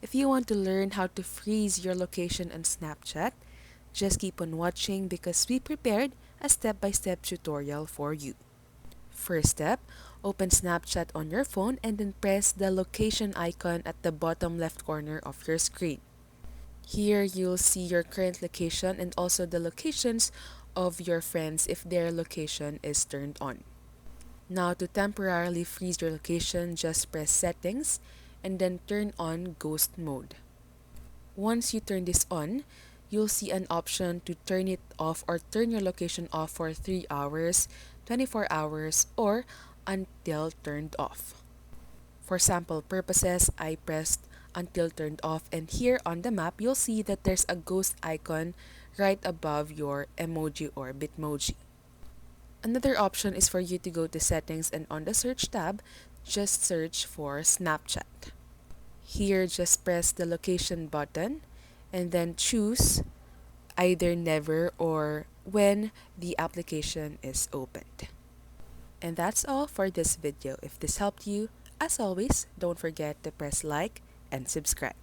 If you want to learn how to freeze your location on Snapchat, just keep on watching because we prepared a step-by-step tutorial for you. First step, open Snapchat on your phone and then press the location icon at the bottom left corner of your screen. Here you'll see your current location and also the locations of your friends if their location is turned on. Now to temporarily freeze your location, just press settings and then turn on ghost mode. Once you turn this on, you'll see an option to turn it off or turn your location off for 3 hours, 24 hours, or until turned off. For sample purposes, I pressed until turned off, and here on the map, you'll see that there's a ghost icon right above your emoji or Bitmoji. Another option is for you to go to settings and on the search tab, just search for Snapchat. Here, just press the location button and then choose either never or when the application is opened. And that's all for this video. If this helped you, as always, don't forget to press like and subscribe.